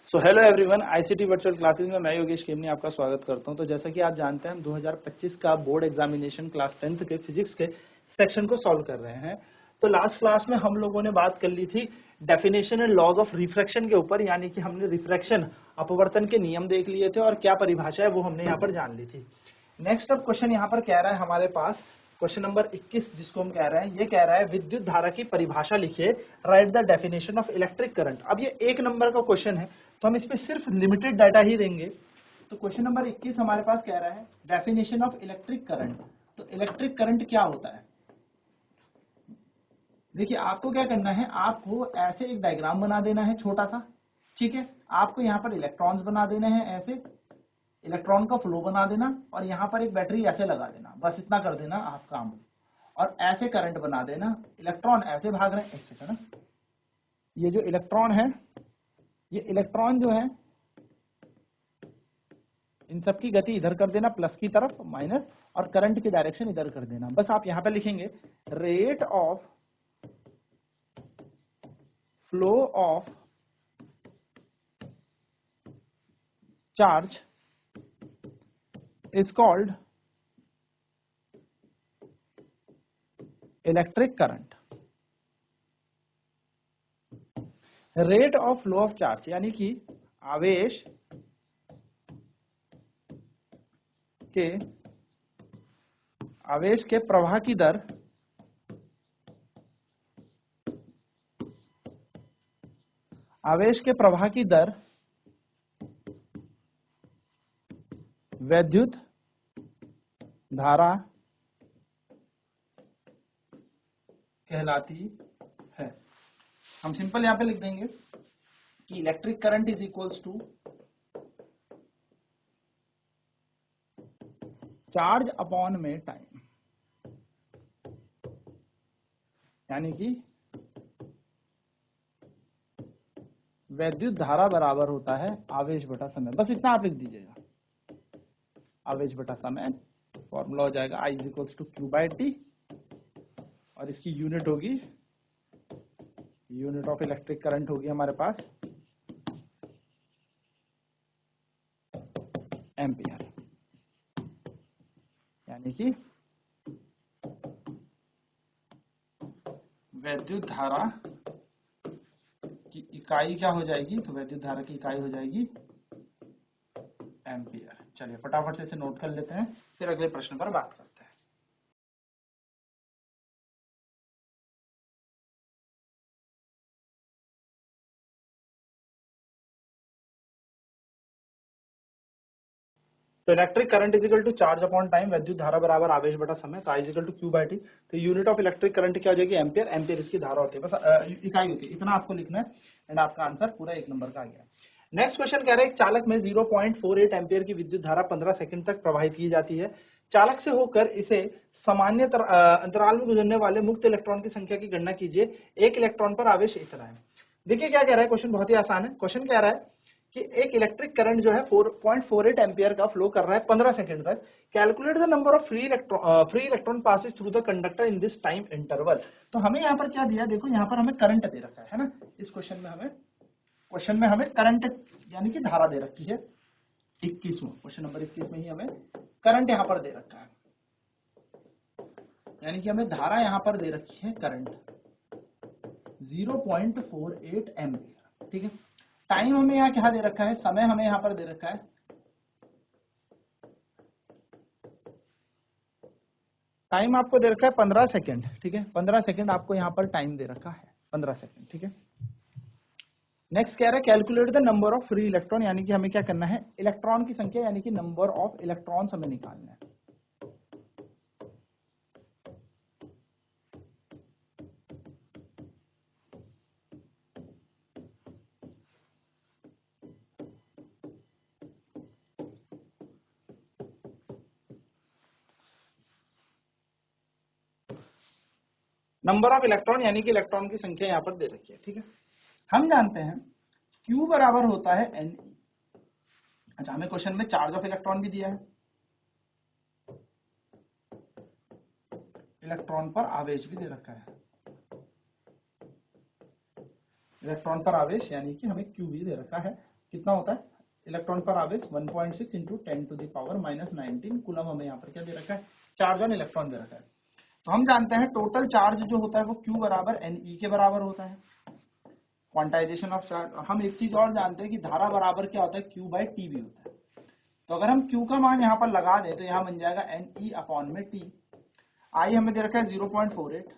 So hello everyone, ICT virtual classes में मैं योगेश केमनी आपका स्वागत करता हूं। तो जैसा कि आप जानते हैं हम 2025 का बोर्ड एग्जामिनेशन क्लास 10th के फिजिक्स के सेक्शन को सॉल्व कर रहे हैं। तो लास्ट क्लास में हम लोगों ने बात कर ली थी definition and laws of refraction के ऊपर, यानी कि हमने रिफ्रैक्शन अपवर्तन के नियम देख लिए थे और क्या परिभाषा है वो हमने यहाँ पर जान ली थी। नेक्स्ट अब क्वेश्चन यहाँ पर कह रहा है हमारे पास क्वेश्चन नंबर 21, जिसको हम कह रहे हैं, ये कह रहा है विद्युत धारा की परिभाषा लिखिए, right the definition of electric current. अब ये 1 नंबर का क्वेश्चन है तो हम इस पे सिर्फ लिमिटेड डाटा ही देंगे। तो क्वेश्चन नंबर 21 हमारे पास कह रहा है डेफिनेशन ऑफ इलेक्ट्रिक करंट। तो इलेक्ट्रिक करंट क्या होता है? देखिए आपको क्या करना है, आपको ऐसे एक डायग्राम बना देना है छोटा सा, ठीक है। आपको यहाँ पर इलेक्ट्रॉन्स बना देने हैं, ऐसे इलेक्ट्रॉन का फ्लो बना देना और यहाँ पर एक बैटरी ऐसे लगा देना, बस इतना कर देना आप काम। और ऐसे करंट बना देना, इलेक्ट्रॉन ऐसे भाग रहे हैं, एक सेकंड, ये जो इलेक्ट्रॉन है, ये इलेक्ट्रॉन जो है इन सब की गति इधर कर देना प्लस की तरफ माइनस, और करंट की डायरेक्शन इधर कर देना। बस आप यहां पे लिखेंगे rate of flow of charge is called electric current. Rate of flow of charge यानी कि आवेश के प्रवाह की दर, आवेश के प्रवाह की दर वैद्युत धारा कहलाती है। हम सिंपल यहां पे लिख देंगे कि electric current is equals to charge upon में टाइम, यानी कि वैद्युत धारा बराबर होता है आवेश बटा समय। बस इतना आप लिख दीजिएगा, आवेश बटा समय। फॉर्मूला हो जाएगा I is equals to Q by T, और इसकी यूनिट होगी, यूनिट ऑफ इलेक्ट्रिक करंट होगी हमारे पास एम्पियर, यानी कि वैद्युत धारा की इकाई क्या हो जाएगी, तो वैद्युत धारा की इकाई हो जाएगी एम्पियर। चलिए फटाफट से इसे नोट कर लेते हैं, फिर अगले प्रश्न पर बात करते हैं। तो electric current is equal to charge upon time, वैद्युत धारा बराबर आवेश बटा समय, तो I is equal to Q by T. तो यूनिट ऑफ इलेक्ट्रिक करंट क्या हो जाएगी, एम्पियर। एम्पियर इसकी धारा होती है, बस इकाई होती है। इतना आपको लिखना है एंड आपका आंसर पूरा 1 नंबर का आ गया। नेक्स्ट क्वेश्चन कह रहा है एक चालक में 0.48 एम्पियर की विद्युत धारा 15 सेकंड तक प्रवाहित की जाती है। चालक से होकर इसे सामान्य अंतराल में गुजरने वाले मुक्त इलेक्ट्रॉन की संख्या की गणना कीजिए। एक इलेक्ट्रॉन पर आवेश इतना है। देखिए क्या कह रहा है, क्वेश्चन बहुत ही आसान है। क्वेश्चन कह रहा है कि एक इलेक्ट्रिक करंट जो है 4.48 एम्पियर का फ्लो कर रहा है 15 सेकंड तक। Calculate the number of free electron passes through the conductor in this time interval. तो हमें यहाँ पर क्या दिया, देखो यहाँ पर हमें करंट दे रखा है ना। इस क्वेश्चन में हमें करंट यानी कि धारा दे रखी है। 21 में, क्वेश्चन नंबर 21 में ही हमें करंट यहाँ पर दे रखा है, यानी कि हमें धारा यहाँ पर दे रखी है करंट 0.48 एम्पियर, ठीक है। टाइम हमें यहाँ क्या दे रखा है, समय हमें यहाँ पर दे रखा है टाइम आपको दे रखा है 15 सेकंड, ठीक है। 15 सेकंड आपको यहाँ पर टाइम दे रखा है, 15 सेकंड, ठीक है। नेक्स्ट कह रहा है calculate the number of free electron, यानी कि हमें क्या करना है, इलेक्ट्रॉन की संख्या यानी कि नंबर ऑफ इलेक्ट्रॉन्स हमें निकालना है। नंबर ऑफ इलेक्ट्रॉन यानी कि इलेक्ट्रॉन की संख्या यहाँ पर दे रखी है, ठीक है। हम जानते हैं Q बराबर होता है Ne। अच्छा, हमें क्वेश्चन में चार्ज ऑफ इलेक्ट्रॉन भी दिया है, इलेक्ट्रॉन पर आवेश भी दे रखा है, इलेक्ट्रॉन पर आवेश यानी कि हमें Q भी दे रखा है। कितना होता है इलेक्ट्रॉन पर आवेश 1.6 इंटू 10⁻⁻19 कूलम हमें यहाँ पर क्या दे रखा है, चार्ज ऑन इलेक्ट्रॉन दे रखा है। तो हम जानते हैं टोटल चार्ज जो होता है वो Q बराबर Ne के बराबर होता है, क्वांटाइजेशन ऑफ चार्ज। और हम एक चीज और जानते हैं कि धारा बराबर क्या होता है, Q बाई टी भी होता है। तो अगर हम Q का मान यहाँ पर लगा दें तो यहाँ बन जाएगा Ne अपॉन में T। I हमें दे रखा है 0.48,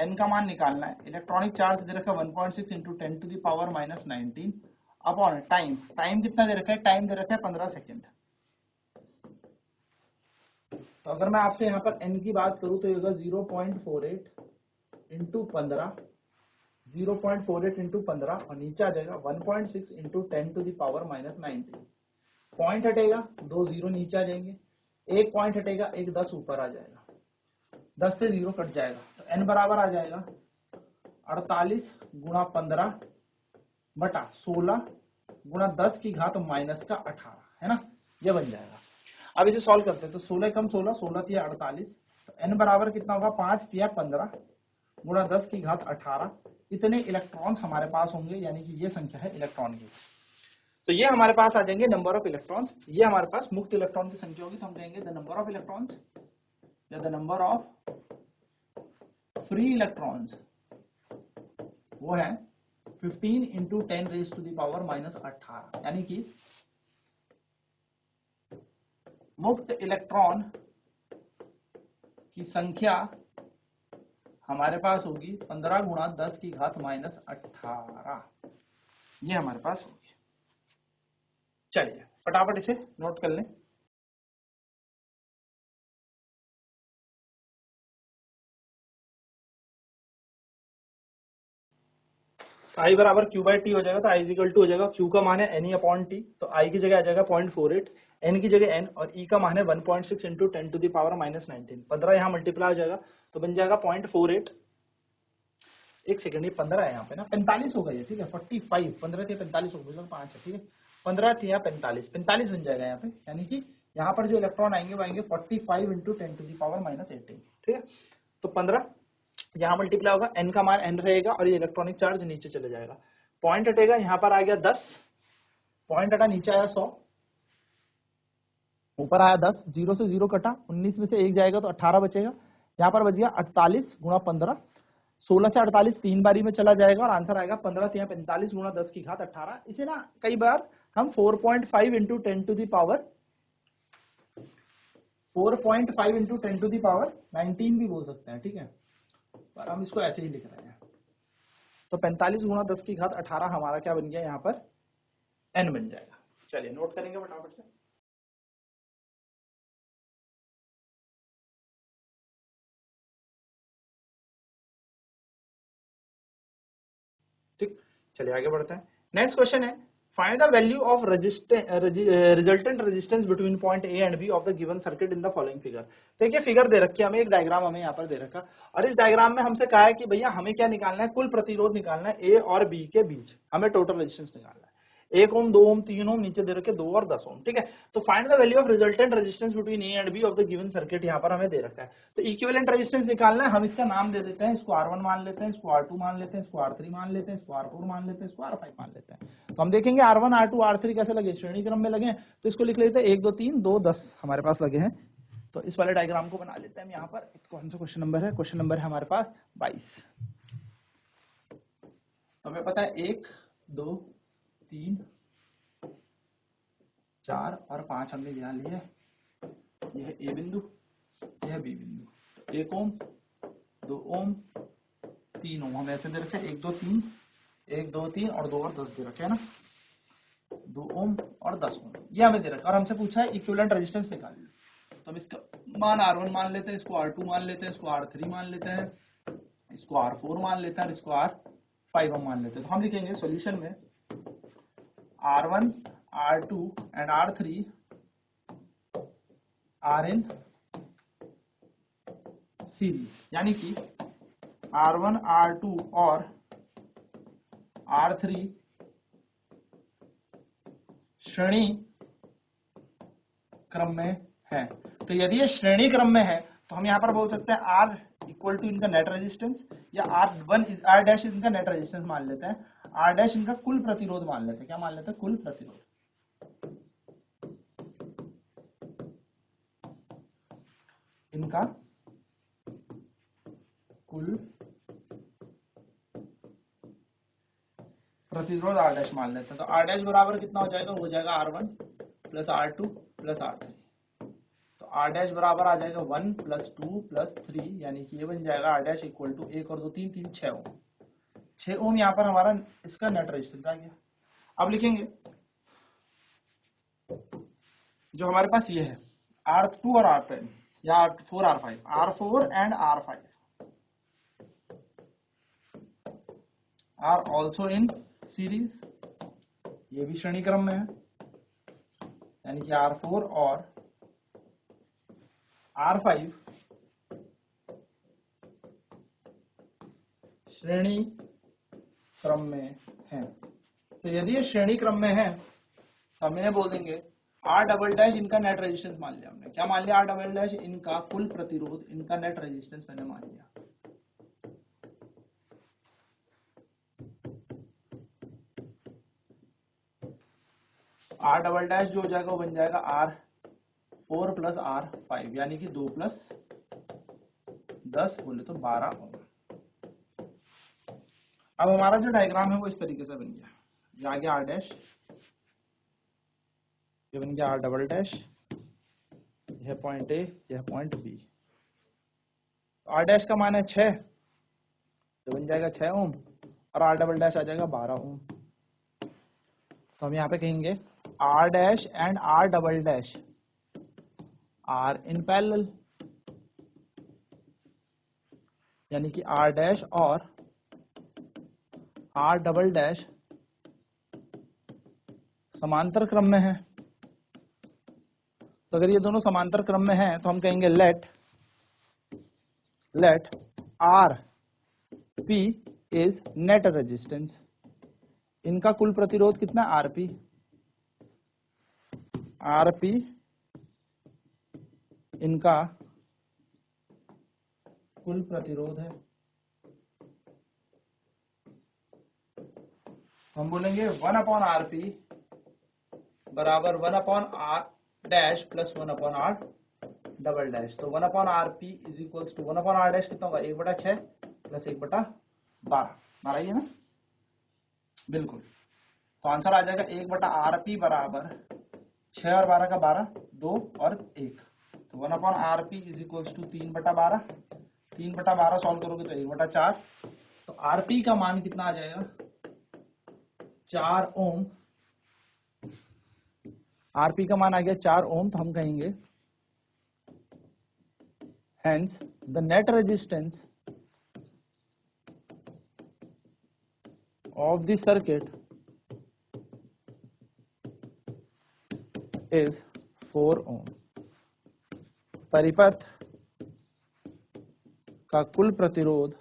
N का मान निकालना है, इलेक्ट्रॉनिक चार्ज दे रखा है 1.6 इंटू 10⁻⁻19 अपॉन टाइम कितना दे रखा है, टाइम दे रखा है 15 सेकेंड। तो अगर मैं आपसे यहाँ पर N की बात करूँ तो ये होगा 0.48 इंटू 15, 0.48 इंटू 15 और नीचे आ जाएगा 1.6 इंटू 10⁻⁻19। पॉइंट हटेगा, 2 0 नीचे आ जाएंगे, एक पॉइंट हटेगा, एक 10 ऊपर आ जाएगा, 10 से 0 कट जाएगा। तो N बराबर आ जाएगा 48 गुणा 15 बटा 16 गुणा 10 की घात माइनस का 18, है ना, ये बन जाएगा। अब इसे सॉल्व करते हैं तो 16 कम 16, 16 तिया 48, तो N बराबर कितना होगा, 5 तिया 15 गुणा 10 की घात 18, इतने इलेक्ट्रॉन्स हमारे पास होंगे, यानी कि ये संख्या है इलेक्ट्रॉन की। तो ये हमारे पास आ जाएंगे नंबर ऑफ इलेक्ट्रॉन्स, ये हमारे पास मुक्त इलेक्ट्रॉन की संख्या होगी। तो हम कहेंगे द नंबर ऑफ इलेक्ट्रॉन्स या the number of free electrons वो है 15 इंटू 10⁻⁻18, यानी कि मुक्त इलेक्ट्रॉन की संख्या हमारे पास होगी 15 गुणा 10 की घात -18, ये हमारे पास होगी। चलिए फटाफट इसे नोट कर लें। I बराबर Q बाई टी हो जाएगा, तो I इजिकल टू हो जाएगा, Q का मान है Ne अपॉन टी, तो I की जगह आ जाएगा 0.48, N की जगह N और E का मान है 1.6 इंटू 10⁻⁻19। 15 यहाँ मल्टीप्लाई हो जाएगा तो बन जाएगा 0.48, एक सेकंड, ये 15 है यहाँ पे ना, 45 होगा ये, ठीक है, 45, 15 थे 45 हो गया, 5 है, ठीक है, 15 थे या 45 बन जाएगा यहाँ पे, यानी कि यहाँ पर जो इलेक्ट्रॉन आएंगे वो आएंगे 45 इंटू 10⁻⁻18, ठीक है। तो 15 यहाँ मल्टीप्लाई होगा, N का मान N रहेगा और ये इलेक्ट्रॉनिक चार्ज नीचे चले जाएगा, पॉइंट हटेगा, यहाँ पर आ गया 10, पॉइंट हटा, नीचे आया 100, ऊपर आया 10, 0 से 0 कटा, 19 में से 1 जाएगा तो 18 बचेगा, यहाँ पर बच गया 48 गुणा 15, 16 से 48 तीन बारी में चला जाएगा और आंसर आएगा 15 तिया 45 गुणा 10 की घात 18। इसे ना कई बार हम 4.5 इंटू 10⁻19 भी बोल सकते हैं, ठीक है, पर हम इसको ऐसे ही लिख रहे हैं। तो 45 गुणा 10 की घात 18 हमारा क्या बन गया, यहाँ पर N बन जाएगा। चलिए नोट करेंगे फटाफट से। ठीक, चलिए आगे बढ़ते हैं। नेक्स्ट क्वेश्चन है, find the value of resultant resistance between point A and B of the given circuit in the following figure. देखिए फिगर दे रखी है हमें, एक डायग्राम हमें यहाँ पर दे रखा, और इस डायग्राम में हमसे कहा है कि भैया हमें क्या निकालना है, कुल प्रतिरोध निकालना है ए और बी के बीच, हमें टोटल रेजिस्टेंस निकालना है, 1 ओम 2 ओम 3 ओम, नीचे दे रखे 2 और 10 ओम, ठीक है। तो find the value of resultant resistance between A and B of the given circuit, यहाँ पर हमें दे रखा है। तो इक्विवेलेंट रेजिस्टेंस निकालना है, हम इसका नाम दे देते हैं, इसको R1 मान लेते हैं, इसको R2 मान लेते हैं, इसको R3 मान लेते हैं, इसको R4 मान लेते हैं, इसको R5 मान लेते हैं। तो हम देखेंगे R1 R2 R3 कैसे लगे, श्रेणी क्रम में लगे, तो इसको लिख लेते हैं 1 2 3 2 10 हमारे पास लगे हैं। तो इस वाले डायग्राम को बना लेते हैं हम यहाँ पर। कौन सा क्वेश्चन नंबर है, क्वेश्चन नंबर है हमारे पास 22। तो हमें पता है 1 2 3 4 और 5 हमने यहाँ लिए, यह है ए बिंदु, यह है बी बिंदु। तो 1 ओम 2 ओम 3 ओम हम ऐसे दे रखे, 1 2 3 1 2 3 और 2 और 10 दे रखे है ना, 2 ओम और 10 ओम ये हमें दे रखा, और हमसे पूछा है इक्विवेलेंट रेजिस्टेंस निकालिए। तो हम इसका मान R1 मान लेते हैं, इसको R2 मान लेते हैं, इसको R3 मान लेते हैं, इसको R4 मान लेते हैं और इसको R5 हम मान लेते हैं। तो हम लिखेंगे सॉल्यूशन में R1 R2 and R3 are in series, यानी कि R1 R2 और R3 श्रेणी क्रम में है। तो यदि ये श्रेणी क्रम में है तो हम यहाँ पर बोल सकते हैं R इक्वल टू इनका नेट रेजिस्टेंस, या आर डैश इनका नेट रेजिस्टेंस मान लेते हैं, आर डैश इनका कुल प्रतिरोध मान लेते हैं। क्या मान लेते हैं? कुल प्रतिरोध। इनका कुल प्रतिरोध आर डैश मान लेते हैं। तो आर डैश बराबर कितना हो जाएगा? हो जाएगा R1 plus R2 plus R3। तो आर डैश बराबर आ जाएगा 1 प्लस 2 प्लस 3, यानी कि ये बन जाएगा आर डैश इक्वल टू 1 और 2 3 3 6 ओम। 6 ओम यहाँ पर हमारा इसका नेट रेजिस्टेंस आ गया। अब लिखेंगे जो हमारे पास ये है R2 और R10 या R4 R5, R4 and R5 are also in series, ये भी श्रेणी क्रम में है, यानी कि R4 और R5 श्रेणी क्रम में है। तो यदि ये श्रेणी क्रम में है तो हम इन्हें बोल देंगे आर डबल डैश, इनका नेट रेजिस्टेंस मान लिया हमने। क्या मान लिया? आर डबल डैश इनका कुल प्रतिरोध, इनका नेट रेजिस्टेंस मैंने मान लिया। आर डबल डैश जो हो जाएगा वो बन जाएगा R4 प्लस R5, यानी कि 2 प्लस 10 बोले तो 12 ओम। अब हमारा जो डायग्राम है वो इस तरीके से बन गया। ये आ गया आर डैश, ये बन गया आर डबल डैश, यह पॉइंट ए, यह पॉइंट बी। आर डैश का मान है 6, तो बन जाएगा 6 ओम, और आर डबल डैश आ जाएगा 12 ओम। तो हम यहाँ पे कहेंगे R dash and R double dash are in parallel, यानी कि आर डैश और आर डबल डैश समांतर क्रम में है। तो अगर ये दोनों समांतर क्रम में हैं तो हम कहेंगे let R P is net resistance. इनका कुल प्रतिरोध कितना? आरपी। आरपी इनका कुल प्रतिरोध है। हम बोलेंगे 1/RP बराबर 1/R dash plus 1/R double dash. तो 1/RP is equals to 1/R dash कितना होगा? 1/6 प्लस 1/12। हमारा ये ना बिल्कुल। तो आंसर आ जाएगा 1/RP बराबर 6 और 12 का 12, 2 और 1। तो 1/RP is equals to 3/12। 3/12 solve करोगे तो 1/4। तो आरपी का मान कितना आ जाएगा? 4 ओम। आरपी का मान आ गया 4 ओम। तो हम कहेंगे hence the net resistance of the circuit is 4 ओम। परिपथ का कुल प्रतिरोध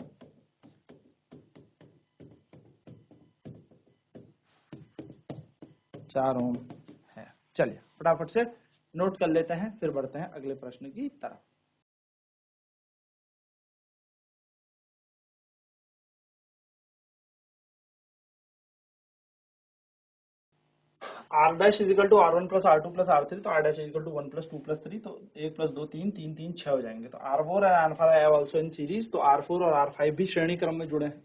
4 ओम है। चलिए फटाफट से नोट कर लेते हैं, फिर बढ़ते हैं अगले प्रश्न की तरफ। R dash is equal to R1 plus R2 plus R3। तो R dash is equal to 1 plus 2 plus 3। तो 1 प्लस 2 3, 3 3 6 हो जाएंगे। तो R4 and R5 also in series. तो R4 और R5 भी श्रेणी क्रम में जुड़े हैं।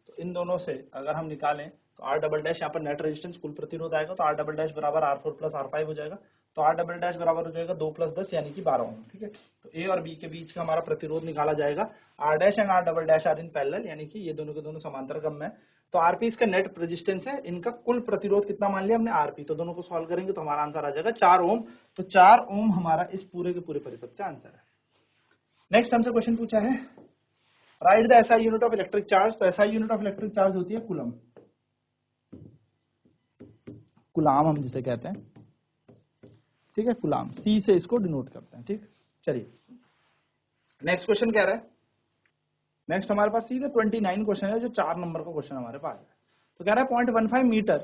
तो इन दोनों से अगर हम निकालें तो आर डबल डैश, यहाँ पर नेट रेजिस्टेंस कुल प्रतिरोध आएगा। तो आर डबल डैश बराबर R4 प्लस R5 हो जाएगा। तो आर डबल डैश बराबर हो जाएगा 2 प्लस 10 यानी कि 12 ओम। ठीक है। तो ए और बी के बीच का हमारा प्रतिरोध निकाला जाएगा। R dash and R double dash are in parallel, यानी कि ये दोनों के दोनों समांतर क्रम में। तो आरपी इसका नेट रेजिस्टेंस है। इनका कुल प्रतिरोध कितना मान लिया हमने? आरपी। तो दोनों को सॉल्व करेंगे तो हमारा आंसर आ जाएगा 4 ओम। तो 4 ओम हमारा इस पूरे के पूरे परिपथ का आंसर है। नेक्स्ट हमसे क्वेश्चन पूछा है write the SI unit of electric charge. तो SI unit of electric charge होती है कूलम। कूलाम हम जिसे कहते हैं, ठीक है, कूलाम, सी से इसको डिनोट करते हैं। ठीक, चलिए नेक्स्ट क्वेश्चन कह रहा है। नेक्स्ट हमारे पास सीधे 29 क्वेश्चन है, जो 4 नंबर का क्वेश्चन हमारे पास है। तो कह रहा है 0.15 मीटर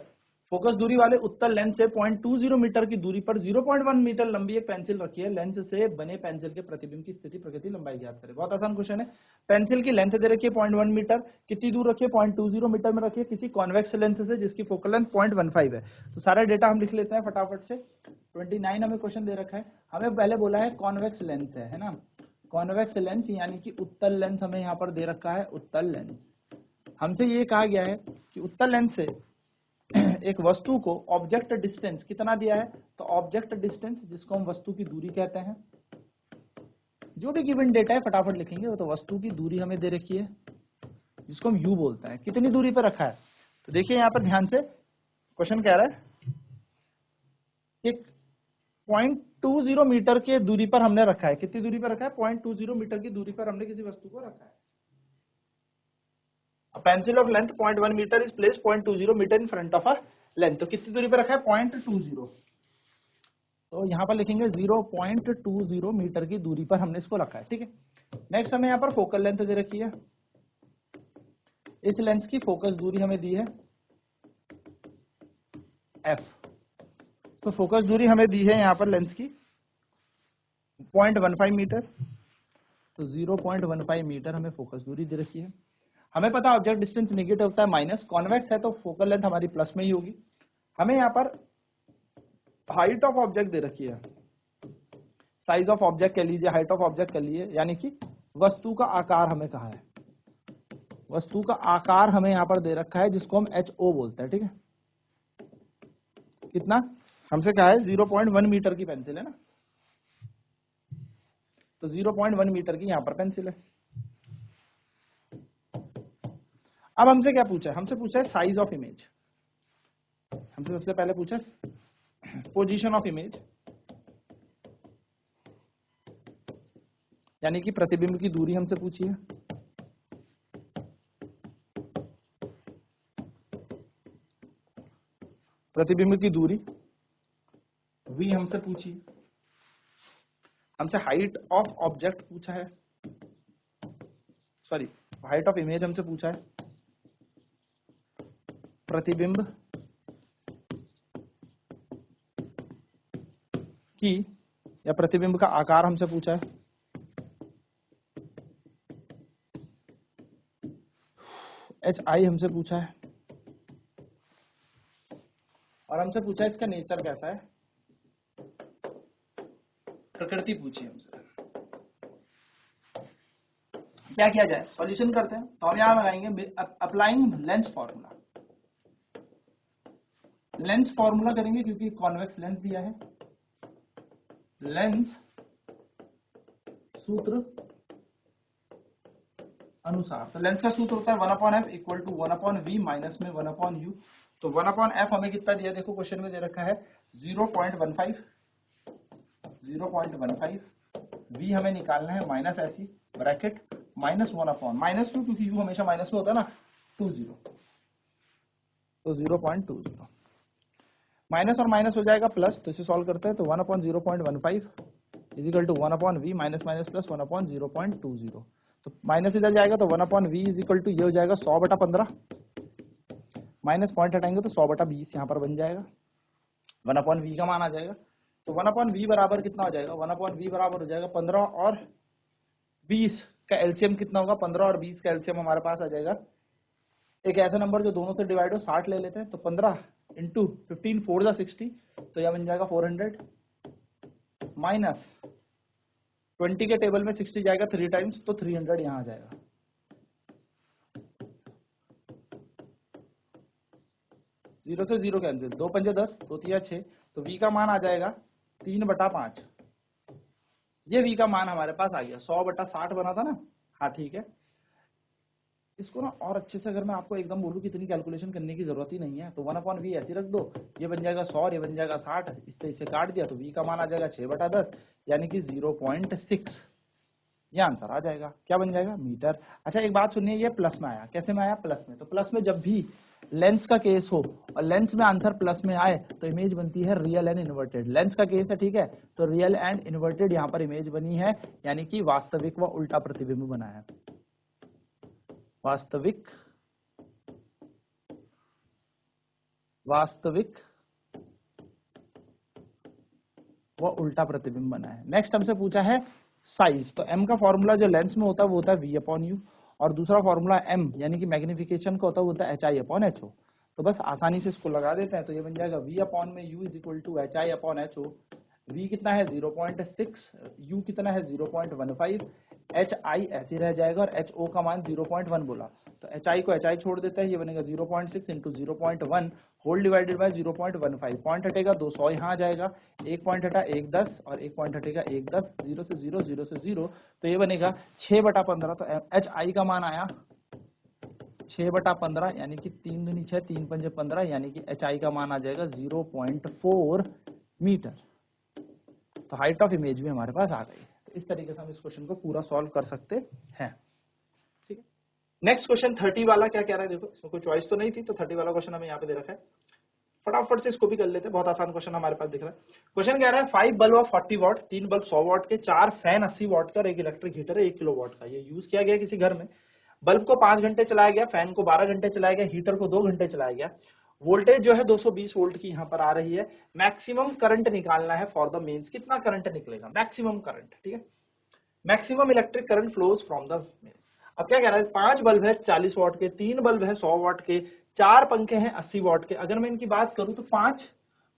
फोकस दूरी वाले उत्तल लेंस से 0.20 मीटर की दूरी पर 0.1 मीटर लंबी एक पेंसिल रखी है। लेंस से बने पेंसिल के प्रतिबिंब की स्थिति, प्रकृति, लंबाई ज्ञात करें। बहुत आसान क्वेश्चन है। पेंसिल की लेंथ दे रखी है 0.1 मीटर, कितनी दूर रखी है 0.20 मीटर में रखी है किसी कॉन्वेक्स लेंस से जिसकी फोकल लेंथ 0.15 है। तो सारा डेटा हम लिख लेते हैं फटाफट से। 29 हमें क्वेश्चन दे रखा है। हमें पहले बोला है कॉन्वेक्स लेंस है ना। कॉन्वेक्स लेंस यानी कि उत्तल लेंस हमें यहाँ पर दे रखा है, उत्तल लेंस। हमसे ये कहा गया है कि उत्तल लेंस से एक वस्तु को ऑब्जेक्ट डिस्टेंस कितना दिया है, तो ऑब्जेक्ट डिस्टेंस जिसको हम वस्तु की दूरी कहते हैं, जो भी गिवन डेटा है फटाफट लिखेंगे। वो तो वस्तु की दूरी हमें दे रखी है जिसको हम यू बोलते हैं, कितनी दूरी पर रखा है। तो देखिए यहाँ पर ध्यान से क्वेश्चन कह रहा है कि 0.20 मीटर के दूरी पर हमने रखा है। कितनी दूरी पर रखा है? 0.20 मीटर की दूरी पर हमने किसी वस्तु को रखा है। Pencil of length 0.1 metre is place 0.20 metre in front of a length. तो कितनी दूरी पर रखा है? 0.20। तो यहाँ पर लिखेंगे 0.20 मीटर की दूरी पर हमने इसको रखा है, ठीक है। नेक्स्ट हमें यहाँ पर फोकल लेंथ दे रखी है। इस लेंस की फोकस दूरी हमें दी है f। तो फोकस दूरी हमें दी है यहाँ पर लेंस की 0.15 मीटर। तो 0.15 मीटर हमें फोकस दूरी दे रखी है। हमें पता है ऑब्जेक्ट डिस्टेंस नेगेटिव होता है माइनस, कॉन्वेक्स है तो फोकल लेंथ हमारी प्लस में ही होगी। हमें यहाँ पर हाइट ऑफ ऑब्जेक्ट दे रखी है, साइज ऑफ ऑब्जेक्ट कह लीजिए, हाइट ऑफ ऑब्जेक्ट कह लीजिए, यानी कि वस्तु का आकार हमें कहा है। वस्तु का आकार हमें यहाँ पर दे रखा है जिसको हम HO बोलते हैं, ठीक है। कितना हमसे कहा है? 0.1 मीटर की पेंसिल है ना, तो 0.1 मीटर की यहाँ पर पेंसिल है। अब हमसे क्या पूछा है? हमसे पूछा है साइज ऑफ इमेज। हमसे सबसे पहले पूछा पोजीशन ऑफ इमेज, यानी कि प्रतिबिंब की दूरी हमसे पूछी है। प्रतिबिंब की दूरी v हमसे पूछी। हमसे हाइट ऑफ ऑब्जेक्ट पूछा है, सॉरी हाइट ऑफ इमेज हमसे पूछा है। प्रतिबिंब की या प्रतिबिंब का आकार हमसे पूछा है। HI हमसे पूछा है और हमसे पूछा है इसका नेचर कैसा है, प्रकृति पूछी हमसे। क्या किया जाए? सॉल्यूशन करते हैं। तो हम यहां लगाएंगे applying lens formula. Lens formula करेंगे क्योंकि कॉन्वेक्स लेंस दिया है। लेंस सूत्र अनुसार, तो लेंस का सूत्र होता है 1/f equal to 1/v minus में 1/u। तो 1/f हमें कितना दिया? देखो क्वेश्चन में दे रखा है 0.15। v हमें निकालना है माइनस ऐसी ब्रैकेट माइनस 1/-, क्योंकि u हमेशा माइनस में होता है ना, 20। तो 0.20 माइनस और माइनस हो जाएगा प्लस, तो इसे सॉल्व करते हैं। तो 1/0.15 is equal to 1/v minus minus plus 1/0.20। तो माइनस इधर जाएगा तो 1/v इजिकल टू ये हो जाएगा 100/15, माइनस पॉइंट हटाएंगे तो 100/20 यहाँ पर बन जाएगा। 1/v का मान आ जाएगा। तो 1/v बराबर कितना हो जाएगा? 1/v बराबर हो जाएगा 15 और 20 का एलसीएम कितना होगा? 15 और 20 का एलसीएम हमारे पास आ जाएगा एक ऐसा नंबर जो दोनों से डिवाइड हो, 60 ले लेते हैं। तो 15 इंटू 15 4 जा 60, तो यह बन जाएगा 400 माइनस 20 के टेबल में 60 जाएगा 3 टाइम्स, तो 300 यहाँ आ जाएगा। जीरो से जीरो कैंसिल, 2 पंजे 10, 2 तिया 6, तो v का मान आ जाएगा 3/5। ये v का मान हमारे पास आ गया। 100/60 बना था ना। हाँ ठीक है, इसको ना और अच्छे से अगर मैं आपको एकदम बोलूं कि इतनी कैलकुलेशन करने की जरूरत ही नहीं है, तो 1/v ऐसे रख दो, ये बन जाएगा 100, ये बन जाएगा 60, इससे इसे काट दिया तो v का मान आ जाएगा 6/10 यानी कि 0.6। ये आंसर आ जाएगा। क्या बन जाएगा? मीटर। अच्छा एक बात सुनिए, ये प्लस में आया, कैसे में आया? प्लस में। तो प्लस में जब भी लेंस का केस हो और लेंस में आंसर प्लस में आए तो इमेज बनती है रियल एंड इन्वर्टेड। लेंस का केस है, ठीक है, तो रियल एंड इन्वर्टेड यहाँ पर इमेज बनी है, यानी कि वास्तविक व उल्टा प्रतिबिंब बना है। वास्तविक वास्तविक वो उल्टा प्रतिबिंब बना है। नेक्स्ट हमसे पूछा है साइज, तो m का फॉर्मूला जो लेंस में होता है वो होता है v अपॉन यू, और दूसरा फॉर्मूला m यानी कि मैग्निफिकेशन का होता है hi अपॉन ho। तो बस आसानी से इसको लगा देते हैं, तो ये बन जाएगा v अपॉन में u is equal to hi upon ho। v कितना है 0.6, u कितना है 0.15, hi ऐसे रह जाएगा और ho का मान 0.1 बोला, तो hi को hi छोड़ देता है, ये बनेगा 0.6 into 0.1 whole divided by 0.15। Point हटेगा 200 यहाँ आ जाएगा, एक पॉइंट हटा 1 10 और एक पॉइंट हटेगा 1 10, 0 से 0 0 से 0, तो ये बनेगा 6/15। तो hi का मान आया 6/15 यानी कि 3 दूनी 6 3 पंजे 15, यानी कि hi का मान आ जाएगा 0.4 मीटर। तो हाइट ऑफ इमेज भी हमारे पास आ गई। तो इस तरीके से हम इस क्वेश्चन को पूरा सॉल्व कर सकते हैं। ठीक है, नेक्स्ट क्वेश्चन 30 वाला क्या कह रहा है, देखो इसमें कोई चॉइस तो नहीं थी, तो 30 वाला क्वेश्चन हमें यहाँ पे दे रखा है, फटाफट से इसको भी कर लेते हैं, बहुत आसान क्वेश्चन हमारे पास दिख रहा है। क्वेश्चन कह रहा है 5 bulb of 40 what, 3 bulb 100 what के, 4 फैन 80 वॉट का और एक इलेक्ट्रिक हीटर है 1 किलो वॉट का। ये यूज किया गया किसी घर में। बल्ब को 5 घंटे चलाया गया, फैन को 12 घंटे चलाया गया, हीटर को 2 घंटे चलाया गया। वोल्टेज जो है 220 वोल्ट की यहाँ पर आ रही है। मैक्सिमम करंट निकालना है फॉर द मेंस, कितना करंट निकलेगा, मैक्सिमम करंट। ठीक है, maximum electric current flows from the mains. अब क्या कह रहा है, 5 बल्ब है 40 वॉट के, 3 बल्ब है 100 वॉट के, 4 पंखे हैं 80 वॉट के। अगर मैं इनकी बात करूं तो 5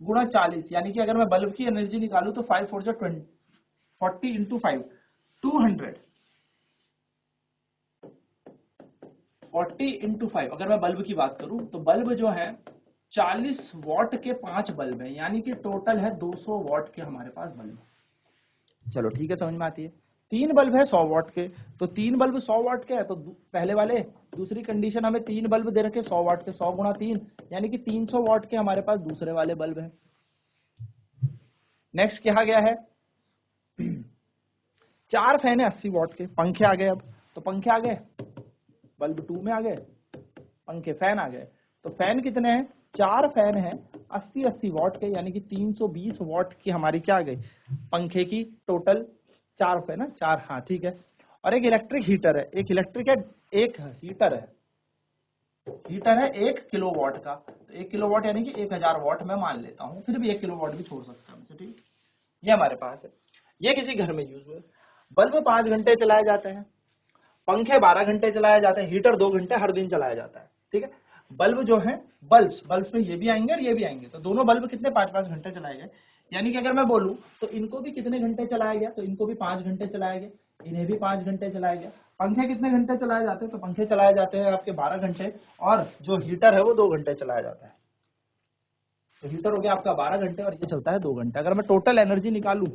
गुणा 40, यानी कि अगर मैं बल्ब की एनर्जी निकालूं तो 5 4 20, 40 इंटू 5 200, 40 इंटू 5। अगर मैं बल्ब की बात करूं तो बल्ब जो है 40 वॉट के 5 बल्ब है, यानी कि टोटल है 200 वॉट के हमारे पास बल्ब। चलो ठीक है, समझ में आती है। 3 बल्ब है 100 वॉट के, तो 3 बल्ब 100 वॉट के है, तो पहले वाले दूसरी कंडीशन हमें 3 बल्ब दे रखे 100 वॉट के, 100 गुणा 3 यानी कि 300 वॉट के हमारे पास दूसरे वाले बल्ब है। नेक्स्ट क्या गया है, 4 फैन है 80 वॉट के, पंखे आ गए। अब तो पंखे आ गए, बल्ब 2 में आ गए, पंखे फैन आ गए। तो फैन कितने हैं, 4 फैन हैं 80 वॉट के, यानी कि 320 वॉट की हमारी क्या आ गई, पंखे की टोटल 4 फैन है 4, हाँ ठीक है। और एक इलेक्ट्रिक हीटर है, एक इलेक्ट्रिक है, एक हीटर है, हीटर है 1 किलोवाट का। तो 1 किलोवाट यानी कि 1000 वॉट मैं मान लेता हूँ, फिर भी 1 किलोवाट भी छोड़ सकता हूँ, ठीक। ये हमारे पास है, ये किसी घर में यूज हुए। बल्ब 5 घंटे चलाए जाते हैं, पंखे 12 घंटे चलाए जाते हैं, हीटर 2 घंटे हर दिन चलाया जाता है। ठीक है, बल्ब जो है बल्ब्स में ये भी आएंगे और ये भी आएंगे, तो दोनों बल्ब कितने 5-5 घंटे चलाए गए। यानी कि अगर मैं बोलूं तो इनको भी कितने घंटे चलाया गया, तो इनको भी 5 घंटे चलाया गया, इन्हें भी 5 घंटे चलाया गया। पंखे कितने घंटे चलाए जाते हैं, तो पंखे चलाए जाते हैं आपके 12 घंटे, और जो हीटर है वो 2 घंटे चलाया जाता है। तो हीटर हो गया आपका 12 घंटे और ये चलता है 2 घंटे। अगर मैं टोटल एनर्जी निकालूं,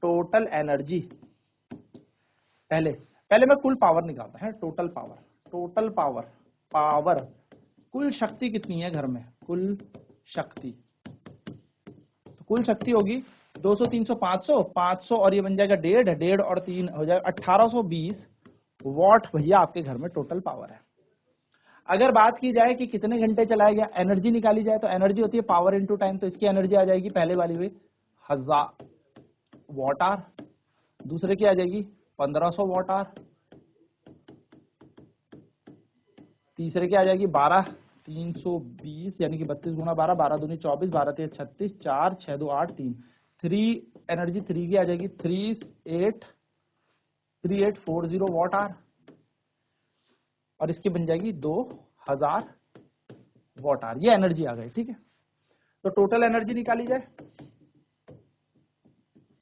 टोटल एनर्जी, पहले मैं कुल पावर निकालता है, टोटल पावर, कुल शक्ति कितनी है घर में, कुल शक्ति, तो कुल शक्ति होगी 200 300 500 500 और ये बन जाएगा 1.5 और 3 हो जाएगा 1820 वॉट भैया आपके घर में टोटल पावर है। अगर बात की जाए कि कितने घंटे चलाया गया, एनर्जी निकाली जाए, तो एनर्जी होती है पावर इनटू टाइम, तो इसकी एनर्जी आ जाएगी पहले वाली हुई 1000 वॉट आवर, दूसरे की आ जाएगी 1500 वॉट आवर, तीसरे की आ जाएगी 12 320 यानी कि 32 गुना 12, 12 दूनी 24, 12 3 36, 4 6 2 8 3, 3 एनर्जी 3 की आ जाएगी 3840 वॉट आवर, और इसकी बन जाएगी 2000 वॉट आवर। ये एनर्जी आ गई। ठीक है, तो टोटल एनर्जी निकाली जाए,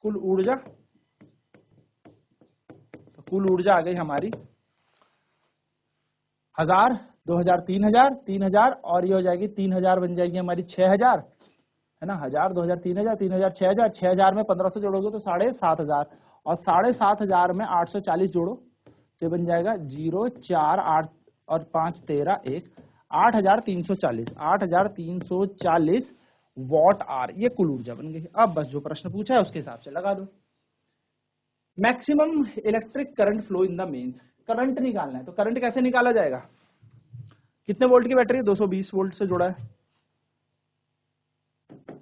कुल ऊर्जा, तो कुल ऊर्जा आ गई हमारी 1000 2000 3000 3000 और ये हो जाएगी 3000 बन जाएगी हमारी 6000, है ना, 1000 2000 3000 3000 6000, 6000 में 1500 जोड़ोगे तो 7500, और 7500 में 840 जोड़ो तो बन जाएगा 0 4 8 और 5 13 1 8340 वॉट आर, ये कुल ऊर्जा बन गई। अब बस जो प्रश्न पूछा है उसके हिसाब से लगा दो। Maximum electric current flow in the mains, current निकालना है, तो करंट कैसे निकाला जाएगा, कितने वोल्ट की बैटरी, 220 वोल्ट से जुड़ा है,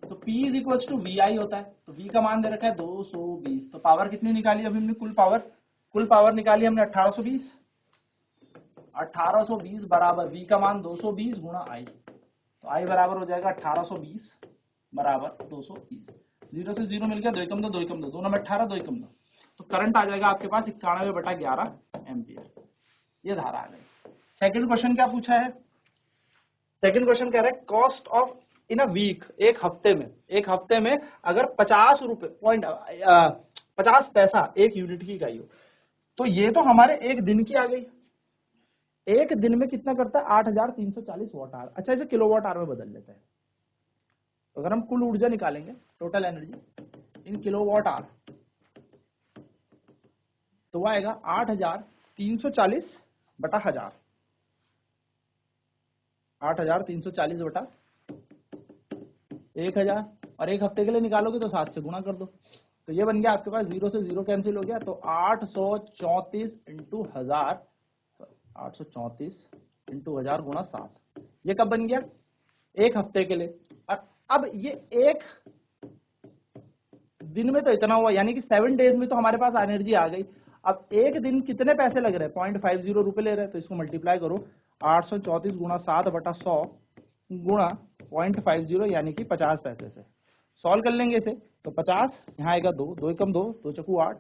तो P is equal to VI होता है, तो V का मान दे रखा है 220, तो पावर कितनी निकाली अभी हमने, कुल पावर निकाली हमने 1820 बराबर V का मान 220 गुणा I, तो आई बराबर हो जाएगा 1820 बराबर 220। 0 से 0 मिल गया, 2 एकम 2, 2 एकम 2, 2 नंबर 18, 2 एकम 2, तो करंट आ जाएगा आपके पास 91/11 एम्पियर। ये धारा आ गई। सेकंड क्वेश्चन क्या पूछा है? सेकंड क्वेश्चन कह रहा है cost of in a week, एक हफ्ते में अगर 50 रुपए 50 पैसा एक यूनिट की इकाई हो, तो ये तो हमारे एक दिन की आ गई। एक दिन में कितना करता है? 8340 वाट आवर। अच्छा, इसे किलोवाट आवर में बदल लेते हैं। तो अगर हम कुल ऊर्जा निकालेंगे, total energy in kilowatt hour, तो वो आएगा 8340 बटा 1000, 8340 बटा 1000, और एक हफ्ते के लिए निकालोगे तो 7 से गुणा कर दो। तो ये बन गया आपके पास, 0 से 0 कैंसिल हो गया, तो 834 इंटू 1000, 834 इंटू 1000 गुणा 7। ये कब बन गया? एक हफ्ते के लिए। और अब ये एक दिन में तो इतना हुआ, यानी कि 7 डेज में तो हमारे पास एनर्जी आ गई। अब एक दिन कितने पैसे लग रहे हैं? 0.50 रुपए ले रहे हैं, तो इसको मल्टीप्लाई करो 834 गुणा 7 बटा 100 गुणा 0.50 यानी कि 50 पैसे से। सॉल्व कर लेंगे इसे, तो 50 यहाँ आएगा 2, 2 एकम 2, 2 चकू 8,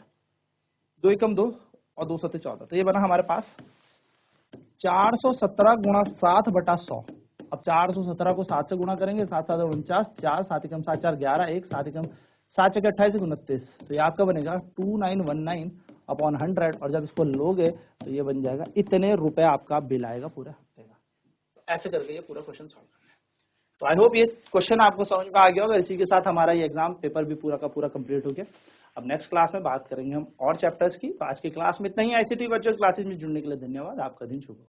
2 एकम 2 और 2 सत्ते 14। तो ये बना हमारे पास 417 गुणा 7 बटा 100। अब 417 को 7 से गुणा करेंगे, 7 7 49, 4 7 एकम 7 4 11, 1 7 एकम 7 चके 28 29। तो ये आपका बनेगा 2919 अपॉन 100, और जब इसको लोगे तो ये बन जाएगा इतने रुपए आपका बिल आएगा पूरे हफ्ते का। तो ऐसे करके ये पूरा क्वेश्चन सॉल्व करना है। तो आई होप ये क्वेश्चन आपको समझ में आ गया होगा। इसी के साथ हमारा ये एग्जाम पेपर भी पूरा का पूरा कंप्लीट हो गया। अब नेक्स्ट क्लास में बात करेंगे हम और चैप्टर्स की। तो आज की क्लास में इतना ही। आईसीटी वर्चुअल क्लासेस में जुड़ने के लिए धन्यवाद। आपका दिन शुभ हो।